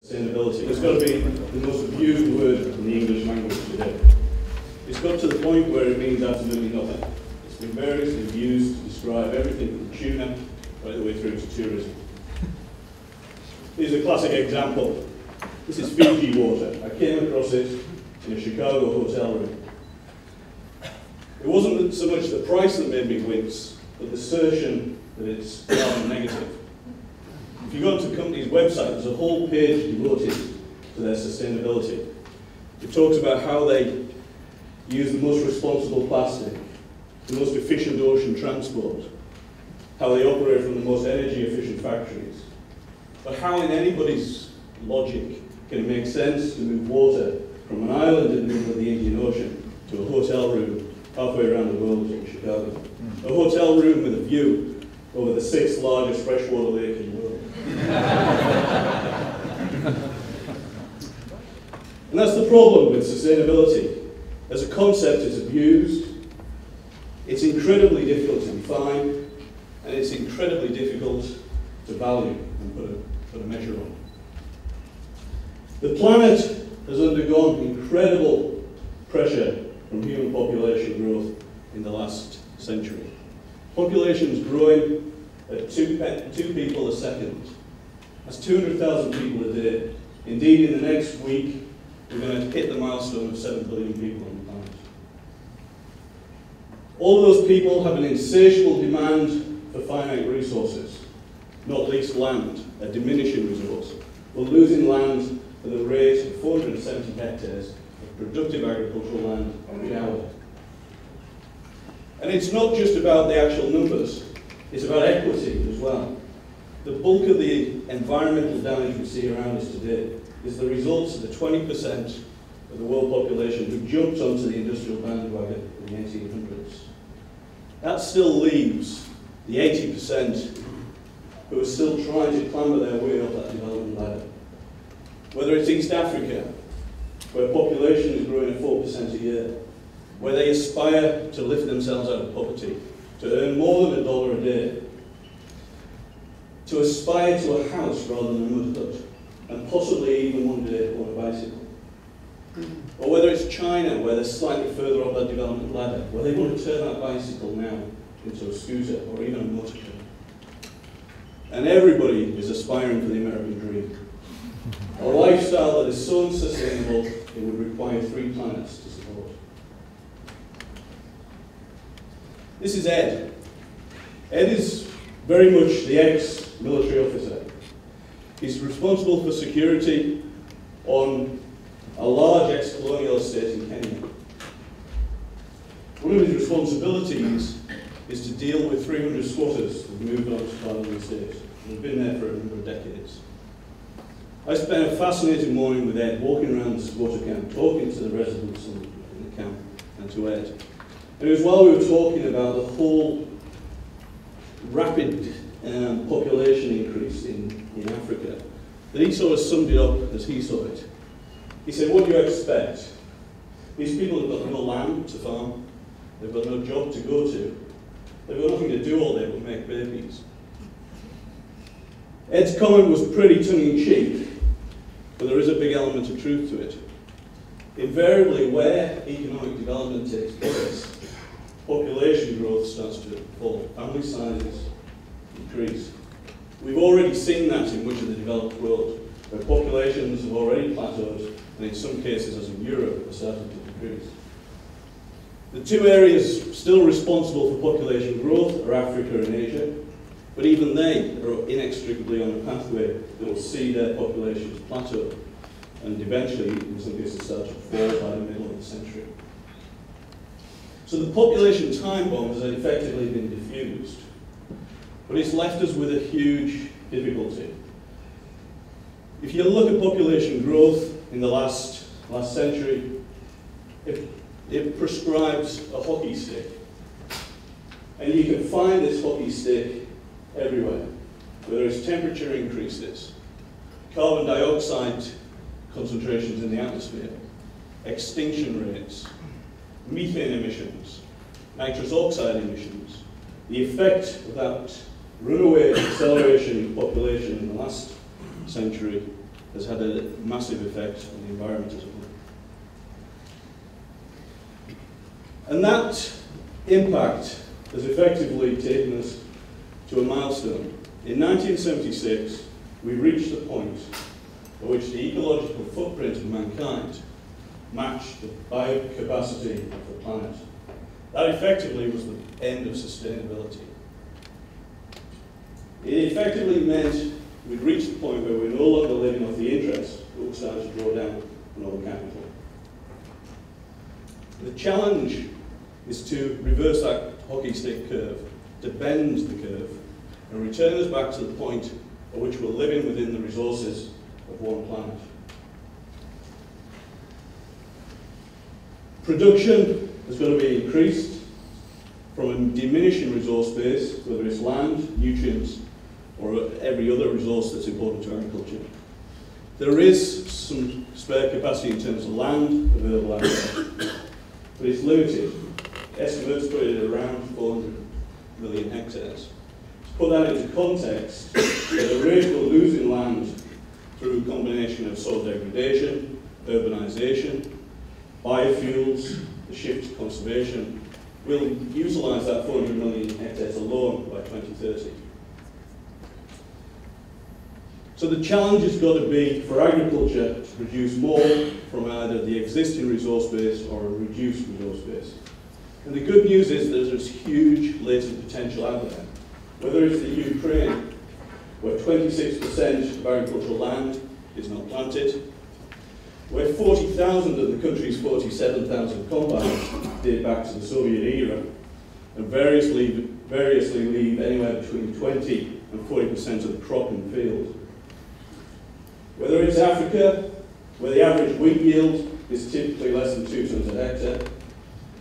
Sustainability. It's got to be the most abused word in the English language today. It's got to the point where it means absolutely nothing. It's been variously used to describe everything from tuna right the way through to tourism. Here's a classic example. This is Fiji water. I came across it in a Chicago hotel room. It wasn't so much the price that made me wince, but the assertion that it's carbon negative. If you go onto the company's website, there's a whole page devoted to their sustainability. It talks about how they use the most responsible plastic, the most efficient ocean transport, how they operate from the most energy efficient factories. But how in anybody's logic can it make sense to move water from an island in the middle of the Indian Ocean to a hotel room halfway around the world in Chicago? A hotel room with a view over the 6th largest freshwater lake in the world. And that's the problem with sustainability. As a concept, it's abused, it's incredibly difficult to define, and it's incredibly difficult to value and put a measure on. The planet has undergone incredible pressure from human population growth in the last century. Population is growing at 2 people a second. That's 200,000 people a day. Indeed, in the next week, we're going to hit the milestone of 7 billion people on the planet. All of those people have an insatiable demand for finite resources, not least land, a diminishing resource. We're losing land at the rate of 470 hectares of productive agricultural land every hour. And it's not just about the actual numbers, it's about equity as well. The bulk of the environmental damage we see around us today is the result of the 20% of the world population who jumped onto the industrial bandwagon in the 1800s. That still leaves the 80% who are still trying to clamber their way up that development ladder. Whether it's East Africa, where population is growing at 4% a year, where they aspire to lift themselves out of poverty, to earn more than $1 a day, to aspire to a house rather than a mud hut, and possibly even one day on a bicycle. Or whether it's China, where they're slightly further up that development ladder, where they want to turn that bicycle now into a scooter or even a motorcycle. And everybody is aspiring for the American dream. A lifestyle that is so unsustainable it would require 3 planets to support. This is Ed. Ed is very much the ex-military officer. He's responsible for security on a large ex-colonial estate in Kenya. One of his responsibilities is to deal with 300 squatters who've moved on to part of the estate and have been there for a number of decades. I spent a fascinating morning with Ed, walking around the squatter camp, talking to the residents in the camp and to Ed. And it was while we were talking about the whole rapid population increase in Africa that he sort of summed it up as he saw it. He said, what do you expect? These people have got no land to farm, they've got no job to go to, they've got nothing to do all day but make babies. Ed's comment was pretty tongue-in-cheek, but there is a big element of truth to it. Invariably, where economic development takes place, population growth starts to fall, family sizes increase. We've already seen that in much of the developed world, where populations have already plateaued, and in some cases, as in Europe, are starting to decrease. The 2 areas still responsible for population growth are Africa and Asia, but even they are inextricably on a pathway that will see their populations plateau and eventually, in some cases, start to fall by the middle of the century. So the population time bomb has effectively been diffused, but it's left us with a huge difficulty. If you look at population growth in the last century, it prescribes a hockey stick. And you can find this hockey stick everywhere, whether it's temperature increases, carbon dioxide concentrations in the atmosphere, extinction rates, methane emissions, nitrous oxide emissions, the effect of that runaway acceleration in population in the last century has had a massive effect on the environment as a whole. And that impact has effectively taken us to a milestone. In 1976, we reached the point at which the ecological footprint of mankind matched the biocapacity of the planet. That effectively was the end of sustainability. It effectively meant we'd reached the point where we're no longer living off the interest, but we started to draw down on all the capital. The challenge is to reverse that hockey stick curve, to bend the curve, and return us back to the point at which we're living within the resources of one planet. Production is going to be increased from a diminishing resource base, whether it's land, nutrients, or every other resource that's important to agriculture. There is some spare capacity in terms of land, available land, but it's limited. Estimates put it at around 400 million hectares. To put that into context, the rate we're losing land through a combination of soil degradation, urbanisation, biofuels, the shift to conservation, will utilise that 400 million hectares alone by 2030. So the challenge has got to be for agriculture to produce more from either the existing resource base or a reduced resource base. And the good news is that there's huge latent potential out there. Whether it's the Ukraine, where 26% of agricultural land is not planted, where 40,000 of the country's 47,000 combines date back to the Soviet era, and variously leave anywhere between 20 and 40% of the crop in the field. Whether it's Africa, where the average wheat yield is typically less than 2 tons a hectare,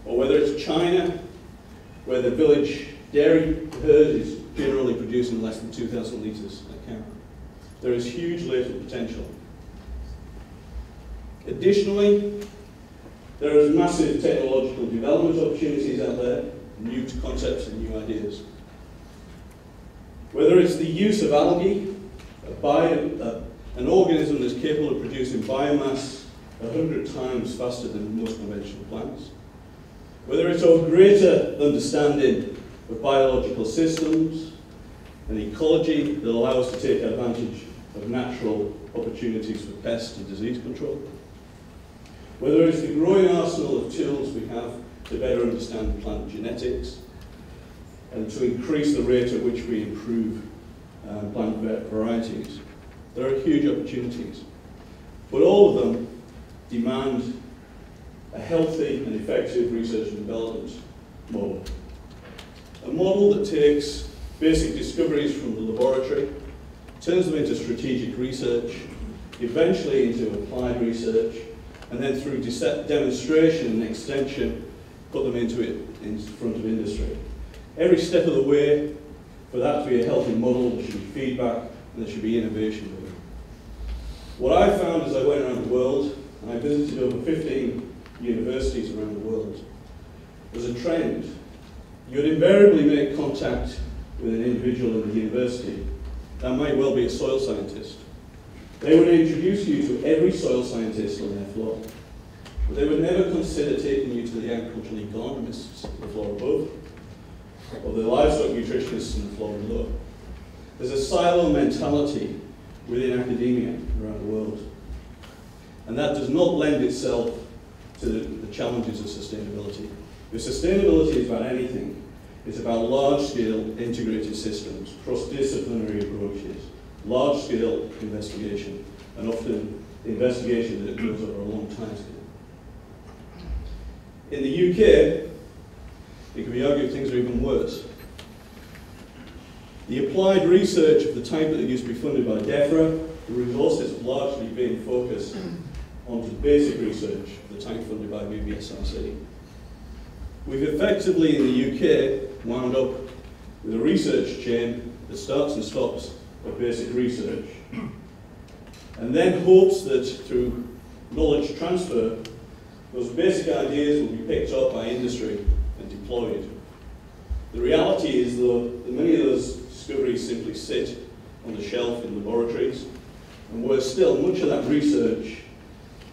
or whether it's China, where the village dairy herd is generally producing less than 2,000 litres a cow. There is huge latent potential. Additionally, there is massive technological development opportunities out there, new concepts and new ideas. Whether it's the use of algae, an organism that's capable of producing biomass 100 times faster than most conventional plants. Whether it's our greater understanding of biological systems and ecology that allow us to take advantage of natural opportunities for pest and disease control. Whether it's the growing arsenal of tools we have to better understand plant genetics and to increase the rate at which we improve plant varieties. There are huge opportunities, but all of them demand a healthy and effective research and development model. A model that takes basic discoveries from the laboratory, turns them into strategic research, eventually into applied research, and then through demonstration and extension, put them into it in front of industry. Every step of the way, for that to be a healthy model, there should be feedback and there should be innovation with it. What I found as I went around the world, and I visited over 15 universities around the world, was a trend. You'd invariably make contact with an individual in the university. That might well be a soil scientist. They would introduce you to every soil scientist on their floor, but they would never consider taking you to the agricultural economists on the floor above, or the livestock nutritionists on the floor below. There's a silo mentality within academia around the world, and that does not lend itself to the challenges of sustainability. If sustainability is about anything, it's about large-scale integrated systems, cross-disciplinary approaches, large-scale investigation, and often investigation that goes over a long time scale. In the UK, it can be argued things are even worse. The applied research of the type that used to be funded by DEFRA, the resources have largely been focused onto basic research, the type funded by BBSRC. We've effectively, in the UK, wound up with a research chain that starts and stops at basic research, and then hopes that through knowledge transfer, those basic ideas will be picked up by industry and deployed. The reality is, though, that many of those discoveries simply sit on the shelf in laboratories, And worse still, much of that research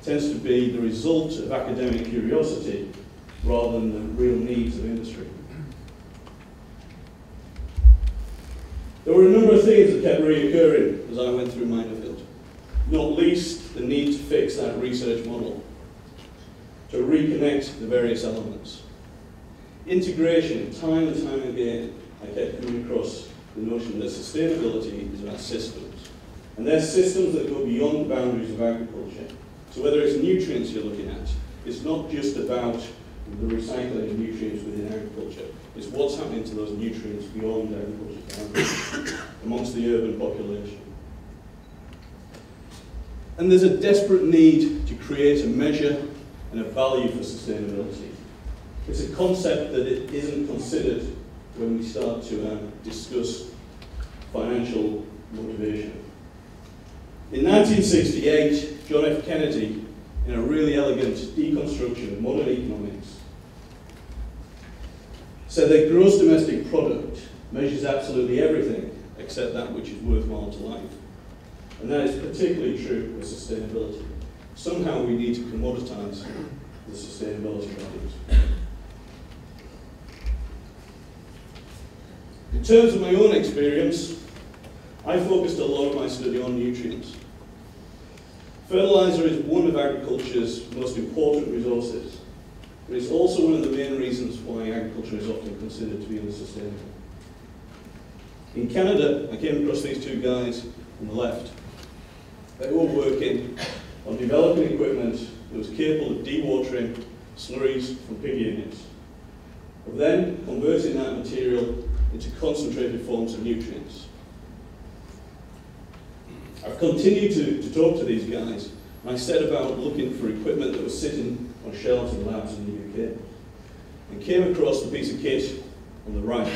tends to be the result of academic curiosity rather than the real needs of industry. There were a number of things that kept reoccurring as I went through my Nuffield, not least the need to fix that research model, to reconnect the various elements. Integration, time and time again, I kept coming across the notion that sustainability is about systems. And they're systems that go beyond the boundaries of agriculture. So whether it's nutrients you're looking at, it's not just about the recycling of nutrients within agriculture. It's what's happening to those nutrients beyond agriculture, amongst the urban population. And there's a desperate need to create a measure and a value for sustainability. It's a concept that it isn't considered when we start to discuss financial motivation. In 1968, John F. Kennedy, in a really elegant deconstruction of modern economics, said that gross domestic product measures absolutely everything except that which is worthwhile to life. And that is particularly true with sustainability. Somehow we need to commoditize the sustainability values. In terms of my own experience, I focused a lot of my study on nutrients. Fertilizer is one of agriculture's most important resources, but it's also one of the main reasons why agriculture is often considered to be unsustainable. In Canada, I came across these two guys on the left. They were working on developing equipment that was capable of dewatering slurries from pig units, of then converting that material into concentrated forms of nutrients. I've continued to talk to these guys, and I set about looking for equipment that was sitting on shelves in labs in the UK, and came across the piece of kit on the right.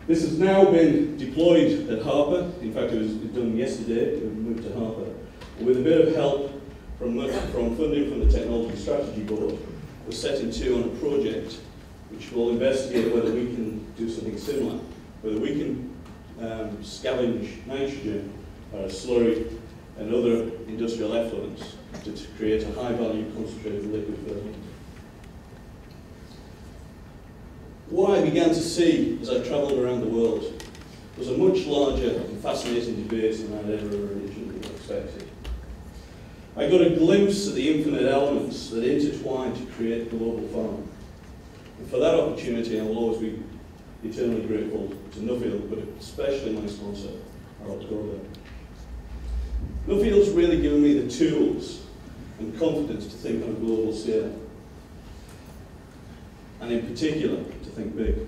This has now been deployed at Harper. In fact, it was done yesterday. It moved to Harper. And with a bit of help from funding from the Technology Strategy Board, we're setting to on a project which will investigate whether we can do something similar, whether we can scavenge nitrogen, slurry, and other industrial effluents to create a high-value concentrated liquid fertilizer. What I began to see as I travelled around the world was a much larger and fascinating debate than I'd ever originally expected. I got a glimpse of the infinite elements that intertwine to create a global farm. And for that opportunity, I will always be eternally grateful to Nuffield, but especially my sponsor, Kirby. Nuffield's really given me the tools and confidence to think on a global scale, and in particular, to think big.